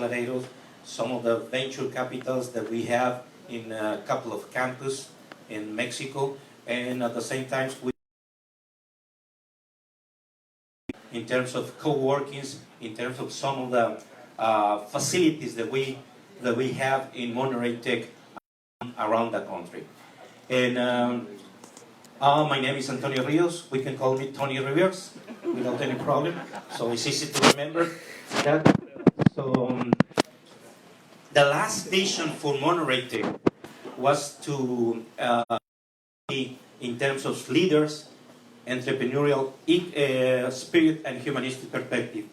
accelerators, some of the venture capitals that we have in a couple of campuses in Mexico, and at the same time, in terms of co-workings, in terms of some of the facilities that we have in Monterrey Tech around the country. And my name is Antonio Rios. We can call me Tony Rios without any problem. So it's easy to remember that. So the last vision for Monterrey Tech was to be in terms of leaders, entrepreneurial spirit, and humanistic perspective.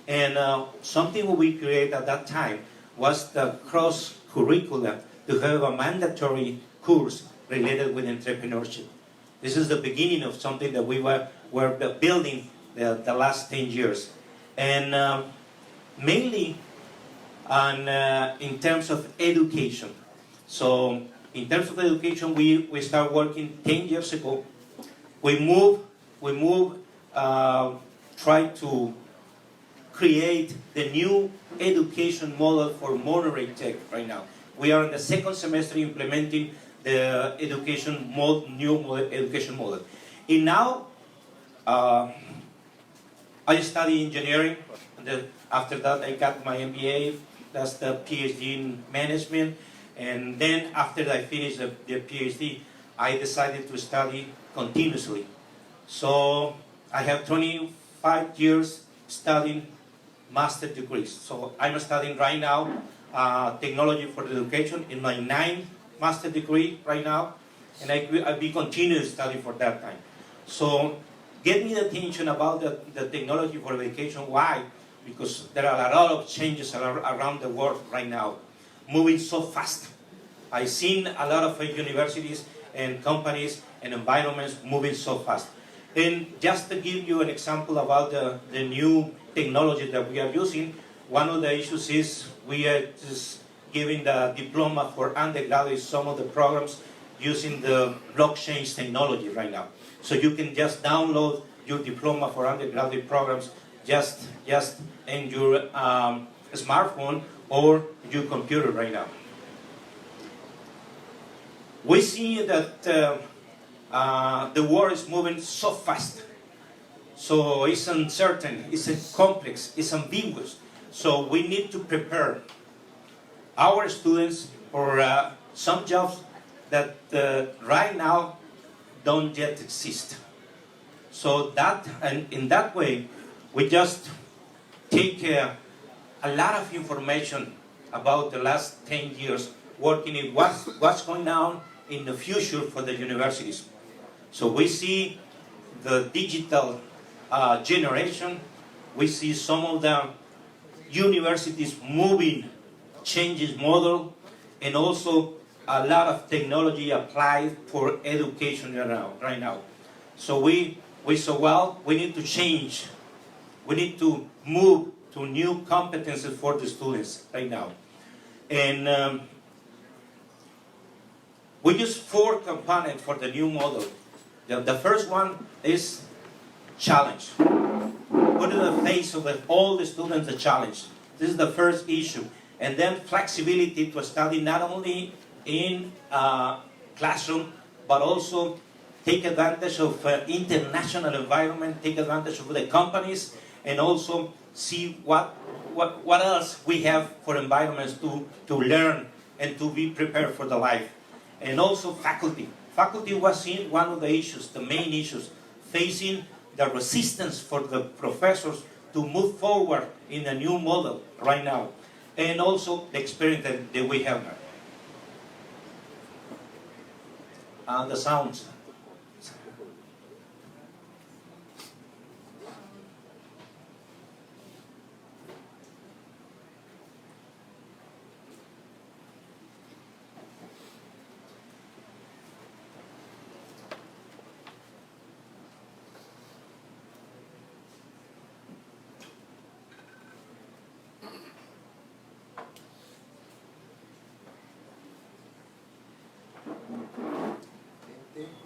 And something we created at that time was the cross curriculum to have a mandatory course related with entrepreneurship. This is the beginning of something that we were building the last 10 years. And mainly in terms of education. So in terms of education, we started working 10 years ago. We try to create the new education model for Monterrey Tech right now. We are in the second semester implementing the new education model. And now, I study engineering. And after that, I got my MBA. That's the PhD in management. And then after I finished the PhD, I decided to study continuously. So I have 25 years studying master degrees. So I'm studying right now technology for education in my 9th master degree right now, and I'll be continuing studying for that time. So get me the attention about the technology for education. Why? Because there are a lot of changes around the world right now, moving so fast. I've seen a lot of universities and companies and environments moving so fast. And just to give you an example about the new technology that we are using, one of the issues is we are just giving the diploma for undergraduates, some of the programs using the blockchain technology right now. So you can just download your diploma for undergraduate programs just in your smartphone or your computer right now. We see that the world is moving so fast. So it's uncertain, it's complex, it's ambiguous. So we need to prepare our students for some jobs that right now don't yet exist. So that, and in that way, we just take a lot of information about the last 10 years working in what's going on in the future for the universities. So we see the digital generation. We see some of the universities moving, changes model, and also a lot of technology applied for education right now. So we said, well, we need to change. We need to move to new competencies for the students right now. And we use 4 components for the new model. The first one is challenge. Put in the face of all the students a challenge. This is the first issue. And then flexibility to study not only in classroom, but also take advantage of international environment, take advantage of the companies, and also see what else we have for environments to learn and to be prepared for the life. And also faculty. Faculty was one of the issues, the main issues, facing the resistance for the professors to move forward in a new model right now. And also the experience that we have now. The sounds.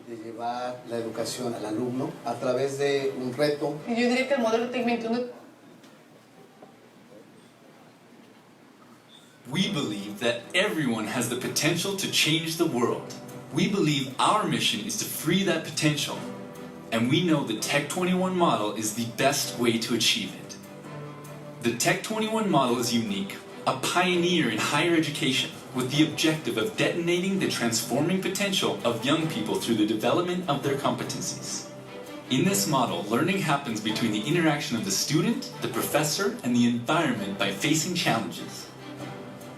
De llevar la educación al alumno a través de un reto. Yo diría que el modelo Tec 21 We believe that everyone has the potential to change the world. We believe our mission is to free that potential, and we know the Tec 21 model is the best way to achieve it. The Tec 21 model is unique, a pioneer in higher education, with the objective of detonating the transforming potential of young people through the development of their competencies. In this model, learning happens between the interaction of the student, the professor, and the environment by facing challenges.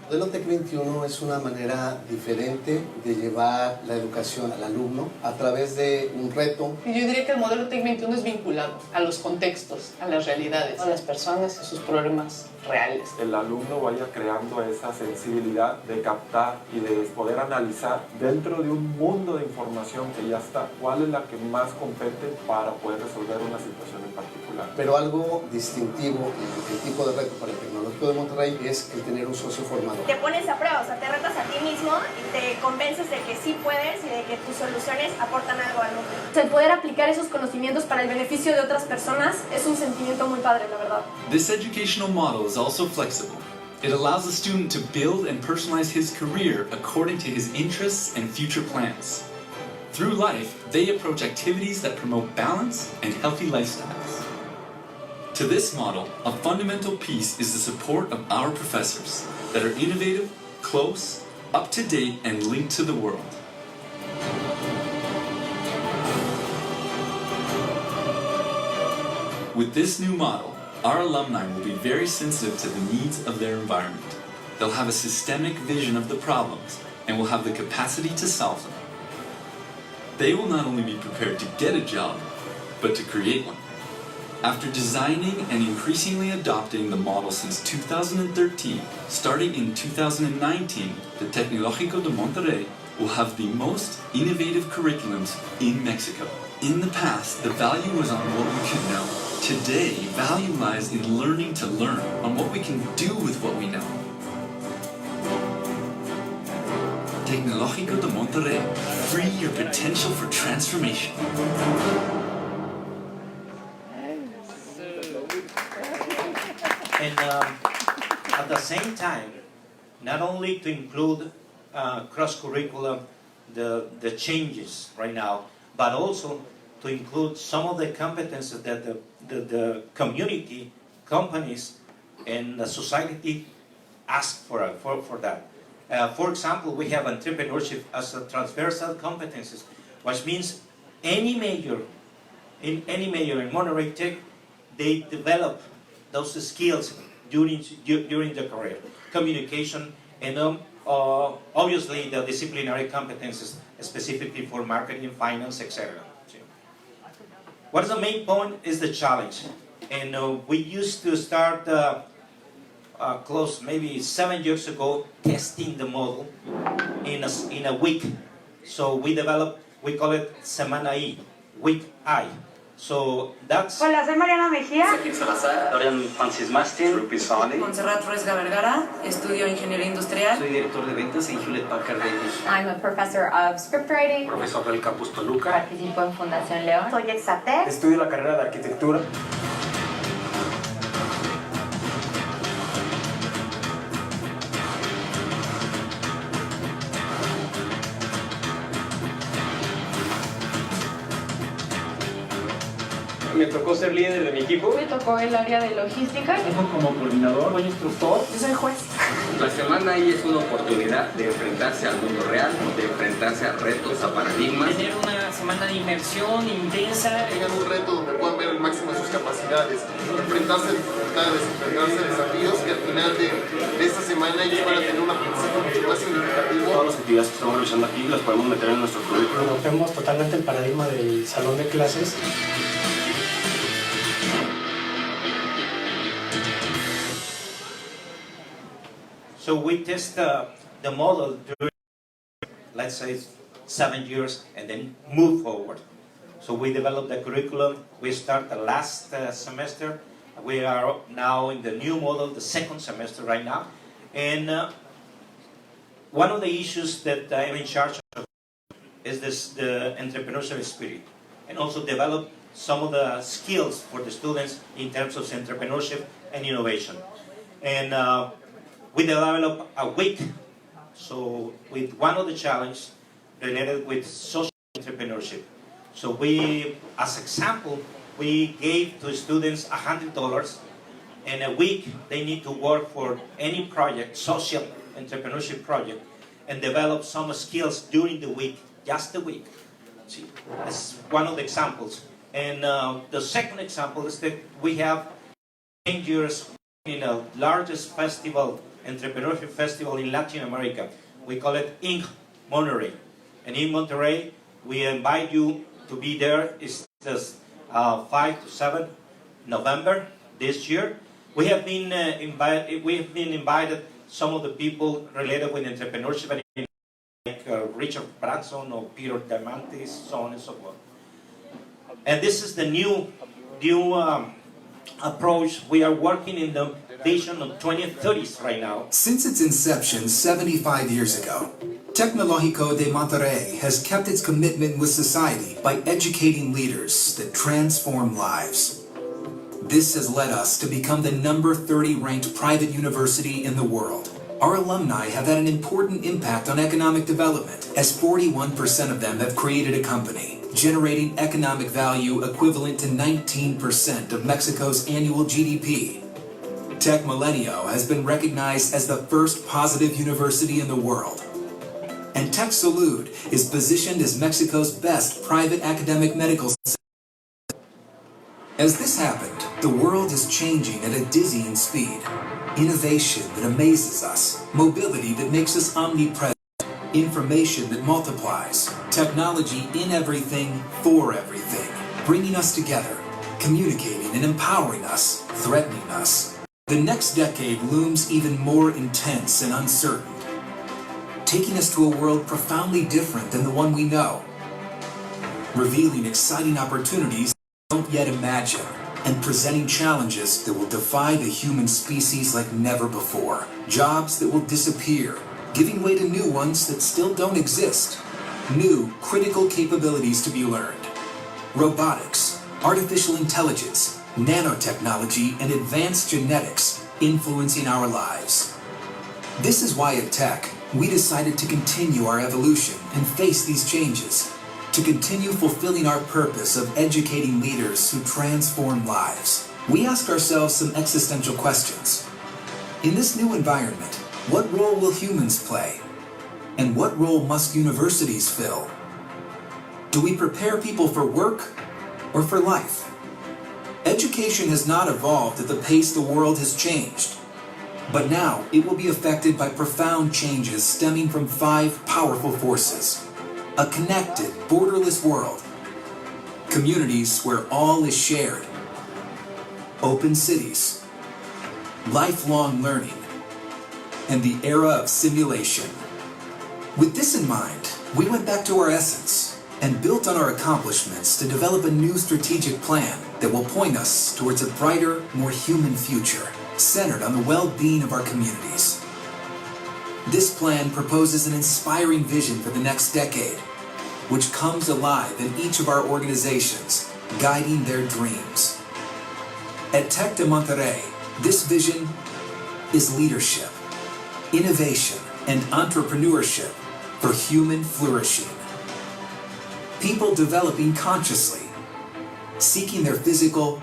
El modelo Tec 21 es una manera diferente de llevar la educación al alumno a través de un reto. Yo diría que el modelo Tec 21 es vinculado a los contextos, a las realidades, a las personas y sus problemas reales. El alumno vaya creando esa sensibilidad de captar y de poder analizar dentro de un mundo de información que ya está, cuál es la que más compete para poder resolver una situación en particular. Pero algo distintivo en el tipo de reto para el Tecnológico de Monterrey es el tener un socio formado. Te pones a prueba, o sea, te retas a ti mismo y te convences de que sí puedes y de que tus soluciones aportan algo al mundo. El poder aplicar esos conocimientos para el beneficio de otras personas es un sentimiento muy padre, la verdad. This educational model is also flexible. It allows the student to build and personalize his career according to his interests and future plans. Through life, they approach activities that promote balance and healthy lifestyles. To this model, a fundamental piece is the support of our professors that are innovative, close, up-to-date, and linked to the world. With this new model, our alumni will be very sensitive to the needs of their environment. They'll have a systemic vision of the problems and will have the capacity to solve them. They will not only be prepared to get a job, but to create one. After designing and increasingly adopting the model since 2013, starting in 2019, the Tecnológico de Monterrey will have the most innovative curriculums in Mexico. In the past, the value was on what we could know. Today, value lies in learning to learn, on what we can do with what we know. Tecnológico de Monterrey, free your potential for transformation. And at the same time, not only to include cross-curriculum, the changes right now, but also to include some of the competences that the community, companies, and the society ask for that. For example, we have entrepreneurship as a transversal competences, which means any major in Monterrey Tech, they develop those skills during the career. Communication and obviously the disciplinary competences specifically for marketing, finance, etc. What is the main point is the challenge. And we used to start close, maybe 7 years ago, testing the model in a week. So we developed, we call it Semana I, week I. So that's... Hola, soy Mariana Mejía. Sergio Salazar. Dorian Francis Mastin. Rupi Sani. Montserrat Ruesga Vergara. Estudio Ingeniería Industrial. Soy director de ventas en Hewlett Packard Davis. I'm a professor of script writing. Profesor del Campus Toluca. Participo en Fundación León. Soy Exatec. Estudio la carrera de arquitectura. Me tocó ser líder de mi equipo. Me tocó el área de logística. Como coordinador, soy instructor. Yo soy juez. La semana ahí es una oportunidad de enfrentarse al mundo real, de enfrentarse a retos, a paradigmas. Tener una semana de inmersión intensa. Tengan un reto donde puedan ver el máximo de sus capacidades, enfrentarse a dificultades, enfrentarse a desafíos que al final de esta semana ellos van a tener un aprendizaje mucho más significativo. Todas las actividades que estamos realizando aquí las podemos meter en nuestro currículum. Rompemos totalmente el paradigma del salón de clases. So we test the model during, let's say, 7 years and then move forward. So we develop the curriculum. We start the last semester. We are now in the new model, the second semester right now. And one of the issues that I'm in charge of is the entrepreneurship spirit, and also develop some of the skills for the students in terms of entrepreneurship and innovation. And we developed a week. So with one of the challenges related with social entrepreneurship. So we, as example, we gave to students $100. In a week, they need to work for any project, social entrepreneurship project, and develop some skills during the week, just the week. See, that's one of the examples. And the second example is that we have 10 years in the largest festival, entrepreneurship festival in Latin America. We call it Monterrey. And in Monterrey, we invite you to be there. It's just 5 to 7 November this year. We have been invited some of the people related with entrepreneurship, like Richard Branson or Peter Diamandis, so on and so forth. And this is the new approach. We are working in the vision of 2030s right now. Since its inception 75 years ago, Tecnológico de Monterrey has kept its commitment with society by educating leaders that transform lives. This has led us to become the number 30 ranked private university in the world. Our alumni have had an important impact on economic development, as 41% of them have created a company, generating economic value equivalent to 19% of Mexico's annual GDP. Tec Milenio has been recognized as the first positive university in the world. And Tec Salud is positioned as Mexico's best private academic medical center. As this happened, the world is changing at a dizzying speed. Innovation that amazes us, mobility that makes us omnipresent, information that multiplies, technology in everything, for everything, bringing us together, communicating and empowering us, threatening us. The next decade looms even more intense and uncertain, taking us to a world profoundly different than the one we know, revealing exciting opportunities we don't yet imagine, and presenting challenges that will defy the human species like never before. Jobs that will disappear, giving way to new ones that still don't exist. New, critical capabilities to be learned. Robotics, artificial intelligence, nanotechnology, and advanced genetics influencing our lives. This is why at Tec, we decided to continue our evolution and face these changes, to continue fulfilling our purpose of educating leaders who transform lives. We asked ourselves some existential questions. In this new environment, what role will humans play? And what role must universities fill? Do we prepare people for work or for life? Education has not evolved at the pace the world has changed. But now it will be affected by profound changes stemming from 5 powerful forces. A connected, borderless world. Communities where all is shared. Open cities. Lifelong learning. And the era of simulation. With this in mind, we went back to our essence and built on our accomplishments to develop a new strategic plan that will point us towards a brighter, more human future, centered on the well-being of our communities. This plan proposes an inspiring vision for the next decade, which comes alive in each of our organizations, guiding their dreams. At Tec de Monterrey, this vision is leadership, innovation, and entrepreneurship for human flourishing. People developing consciously, seeking their physical,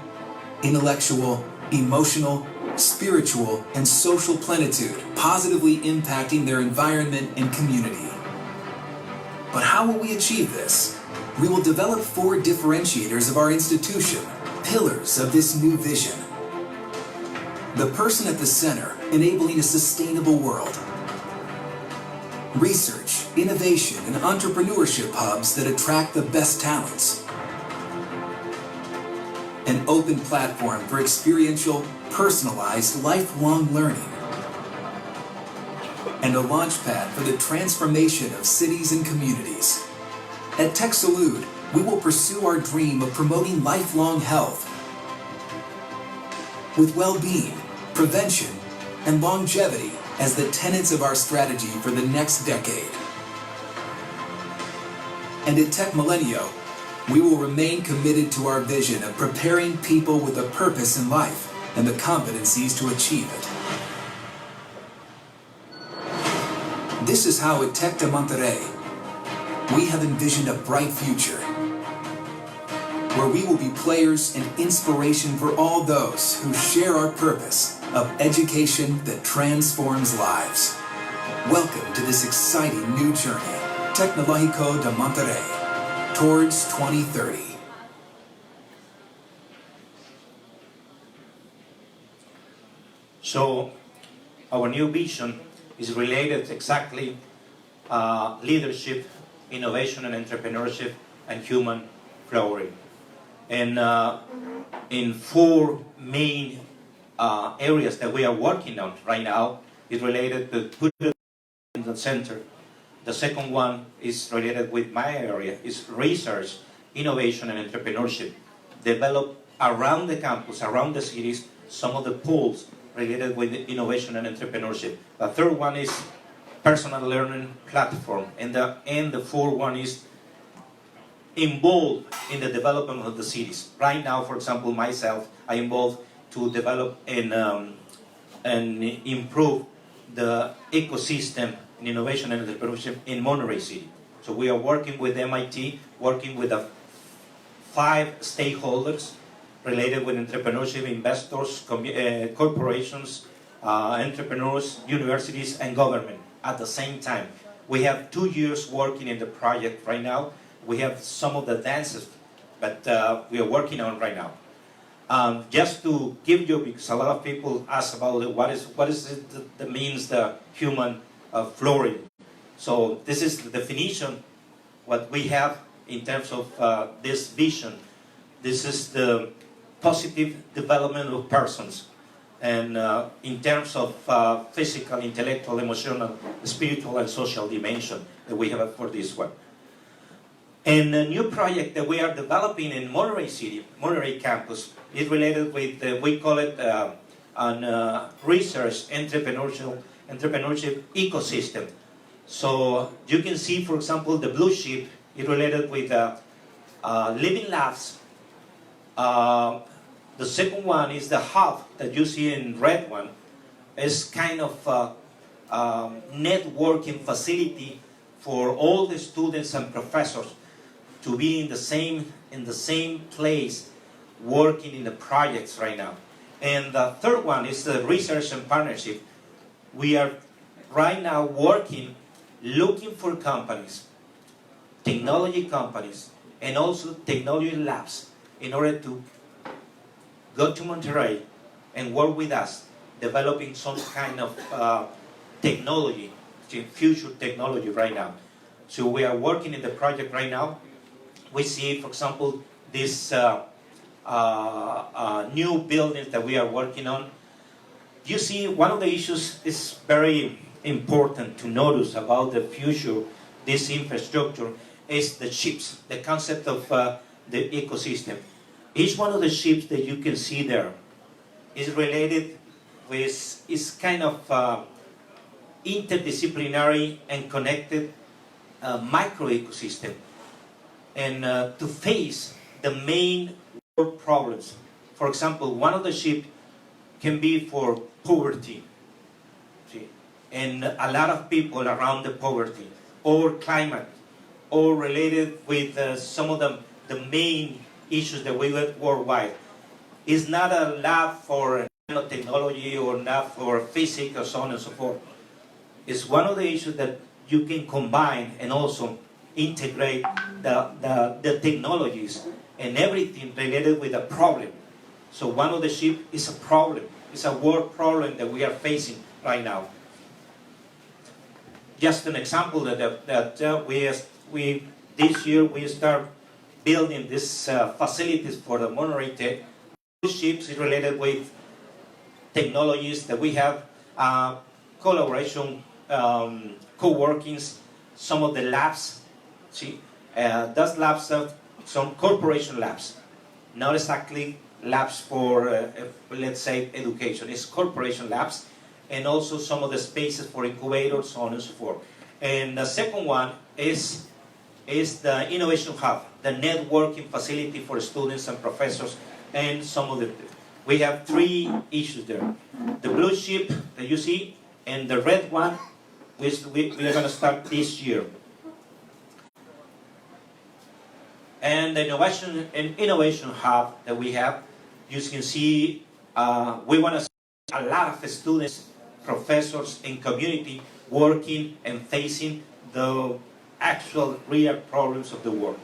intellectual, emotional, spiritual, and social plenitude, positively impacting their environment and community. But how will we achieve this? We will develop 4 differentiators of our institution, pillars of this new vision. The person at the center, enabling a sustainable world. Research, innovation, and entrepreneurship hubs that attract the best talents. An open platform for experiential, personalized, lifelong learning. And a launchpad for the transformation of cities and communities. At Tec Salud, we will pursue our dream of promoting lifelong health with well-being, prevention, and longevity as the tenets of our strategy for the next decade. And at Tec Milenio, we will remain committed to our vision of preparing people with a purpose in life and the competencies to achieve it. This is how at Tec de Monterrey, we have envisioned a bright future where we will be players and inspiration for all those who share our purpose of education that transforms lives. Welcome to this exciting new journey, Tecnológico de Monterrey, towards 2030. So, our new vision is related exactly leadership, innovation and entrepreneurship, and human flowering. And in four main areas that we are working on right now is related to put it in the center. The second one is related with my area, is research, innovation and entrepreneurship. Develop around the campus, around the cities, some of the pools related with innovation and entrepreneurship. The third one is personal learning platform. And the fourth one is involved in the development of the cities. Right now, for example, myself, I involved to develop and improve the ecosystem in innovation and entrepreneurship in Monterrey City. So we are working with MIT, working with the 5 stakeholders related with entrepreneurship, investors, corporations, entrepreneurs, universities, and government at the same time. We have 2 years working in the project right now. We have some of the dances, but we are working on right now. Just to give you, because a lot of people ask about what is it that means the human flooring. So this is the definition, what we have in terms of this vision. This is the positive development of persons, and in terms of physical, intellectual, emotional, spiritual, and social dimension that we have for this one. And a new project that we are developing in Monterrey City, Monterrey campus, is related with, we call it research entrepreneurship ecosystem. So you can see, for example, the blue sheep is related with living labs. The second one is the hub that you see in red one. Is kind of networking facility for all the students and professors to be in the same place working in the projects right now. And the third one is the research and partnership. We are right now working, looking for companies, technology companies, and also technology labs in order to go to Monterrey and work with us, developing some kind of technology, future technology right now. So we are working in the project right now. We see, for example, this new buildings that we are working on. You see, one of the issues is very important to notice about the future, this infrastructure, is the ships, the concept of the ecosystem. Each one of the ships that you can see there is related with, is kind of interdisciplinary and connected micro-ecosystem. And to face the main world problems. For example, one of the ships can be for poverty, see, and a lot of people around the poverty, or climate, or related with some of the main issues that we get worldwide. It's not a lab for nanotechnology or lab for physics or so on and so forth. It's one of the issues that you can combine and also integrate the technologies and everything related with a problem. So one of the ships is a problem. It's a world problem that we are facing right now. Just an example that we this year we start building these facilities for the Monterrey Tech. These ships is related with technologies that we have, collaboration, co-workings, some of the labs. See, those labs are some corporation labs, not exactly labs for, let's say, education. It's corporation labs, and also some of the spaces for incubators, so on and so forth. And the second one is the innovation hub, the networking facility for students and professors, and some of the. We have 3 issues there: the blue sheep that you see, and the red one we are going to start this year. And the innovation hub that we have, you can see, we want to see a lot of students, professors, and community working and facing the actual real problems of the world.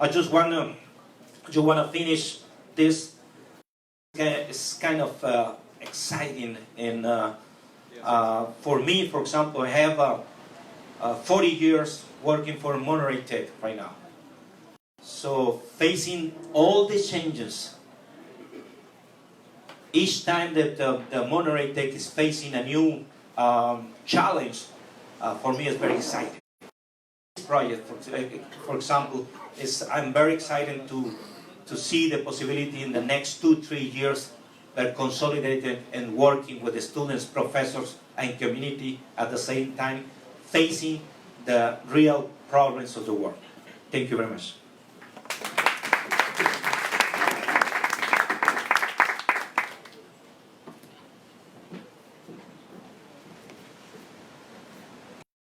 I just want to finish this. It's kind of exciting, and for me, for example, I have 40 years working for Monterrey Tech right now. So facing all the changes, each time that the Monterrey Tech is facing a new challenge, for me is very exciting. This project, for example, I'm very excited to see the possibility in the next 2-3 years that consolidated and working with the students, professors, and community at the same time, facing the real problems of the world. Thank you very much.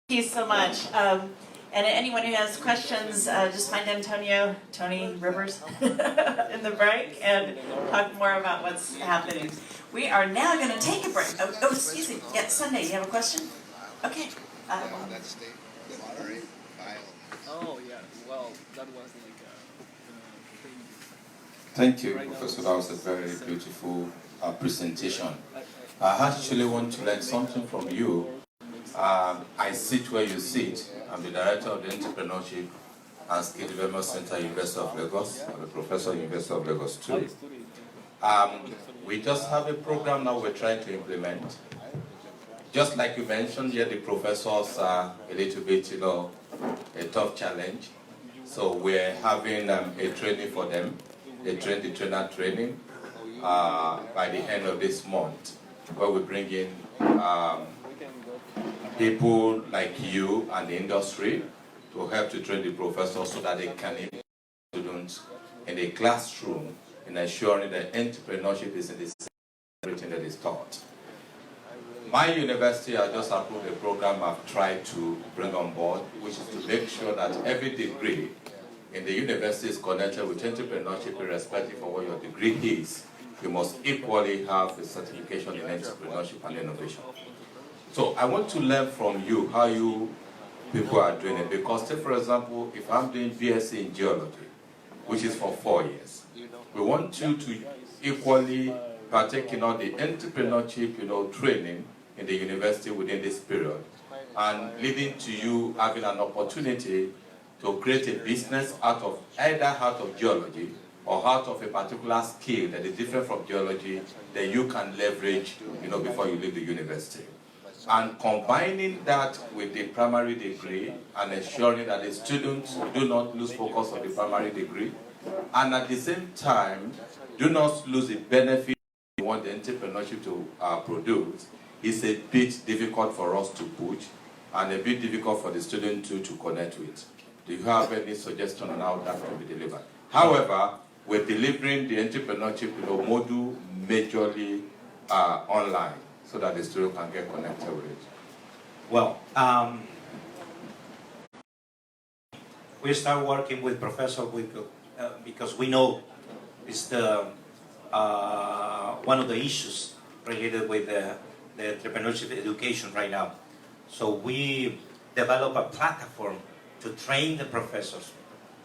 Thank you so much. And anyone who has questions, just find Tony Rivers in the break and talk more about what's happening. We are now going to take a break. Oh, excuse me. Yeah, Sunday, you have a question? Okay. Oh, yeah. Well, that was like Thank you, Professor. That was a very beautiful presentation. I actually want to learn something from you. I sit where you sit. I'm the director of the Entrepreneurship and Skill Development Center, University of Lagos. I'm a professor at University of Lagos too. We just have a program now we're trying to implement. Just like you mentioned here, the professors are a little bit, a tough challenge. So we're having a training for them, the trainer training, by the end of this month, where we bring in people like you and the industry to help to train the professors so that they can improve students in the classroom in ensuring that entrepreneurship is in the center of everything that is taught. My university has just approved a program I've tried to bring on board, which is to make sure that every degree in the university is connected with entrepreneurship, irrespective of what your degree is. You must equally have a certification in entrepreneurship and innovation. So I want to learn from you how you people are doing it, because say for example, if I'm doing BSc in geology, which is for 4 years, we want you to equally partake in all the entrepreneurship, training in the university within this period, and leading to you having an opportunity to create a business out of geology or out of a particular skill that is different from geology that you can leverage, before you leave the university. And combining that with the primary degree and ensuring that the students do not lose focus on the primary degree, and at the same time, do not lose the benefit we want the entrepreneurship to produce, is a bit difficult for us to push and a bit difficult for the student to connect with. Do you have any suggestion on how that can be delivered? However, we're delivering the entrepreneurship module majorly online, so that the student can get connected with it. Well, we start working with Professor Wickle because we know it's the one of the issues related with the entrepreneurship education right now. So we develop a platform to train the professors.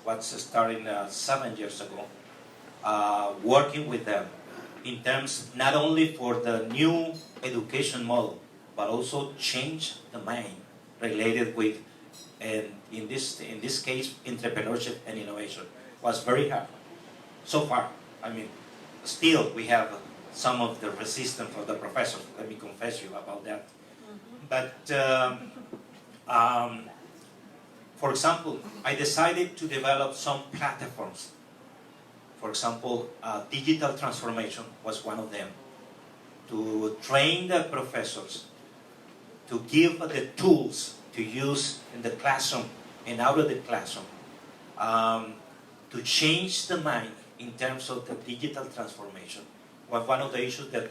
What's starting 7 years ago, working with them in terms not only for the new education model, but also change the mind related with, and in this case, entrepreneurship and innovation was very hard. So far, I mean, still we have some of the resistance for the professors. Let me confess you about that. But for example, I decided to develop some platforms. For example, digital transformation was one of them. To train the professors, to give the tools to use in the classroom and out of the classroom, to change the mind in terms of the digital transformation was one of the issues that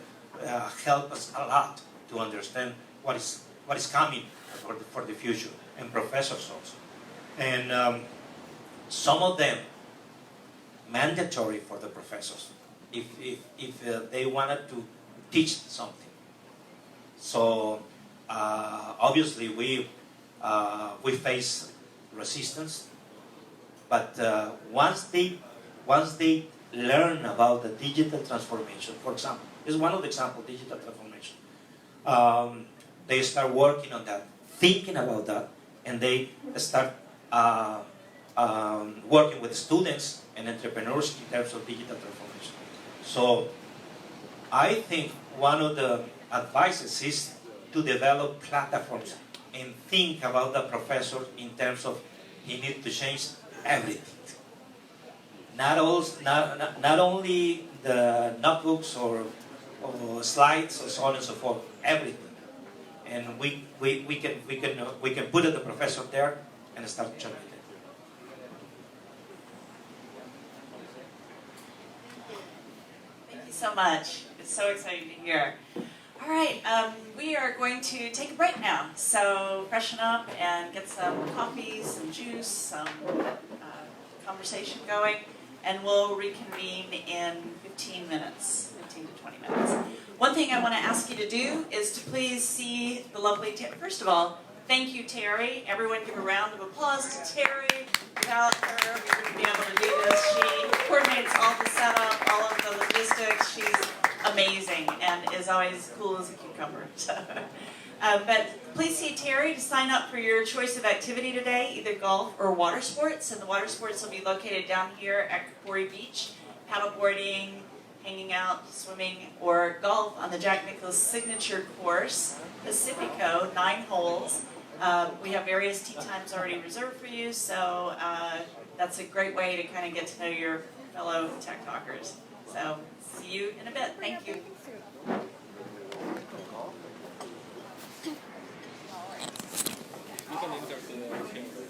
helped us a lot to understand what is coming for the future, and professors also. And some of them mandatory for the professors if they wanted to teach something. So obviously we face resistance, but once they learn about the digital transformation, for example, this is one of the examples, digital transformation. They start working on that, thinking about that, and they start working with students and entrepreneurs in terms of digital transformation. So I think one of the advices is to develop platforms and think about the professor in terms of he needs to change everything. Not only the notebooks or slides or so on and so forth, everything. And we can put the professor there and start changing it. Thank you so much. It's so exciting to hear. All right, we are going to take a break now. So freshen up and get some coffee, some juice, some conversation going, and we'll reconvene in 15 minutes, 15 to 20 minutes. One thing I want to ask you to do is to please see the lovely first of all, thank you, Terry. Everyone give a round of applause to Terry. Without her, we wouldn't be able to do this. She coordinates all the setup, all of the logistics. She's amazing and is always cool as a cucumber. But please see Terry to sign up for your choice of activity today, either golf or water sports. And the water sports will be located down here at Quarry Beach. Paddleboarding, hanging out, swimming, or golf on the Jack Nicklaus signature course, Pacifico, 9 holes. We have various tee times already reserved for you, so that's a great way to kind of get to know your fellow tech talkers. So see you in a bit. Thank you. You can enter the chamber.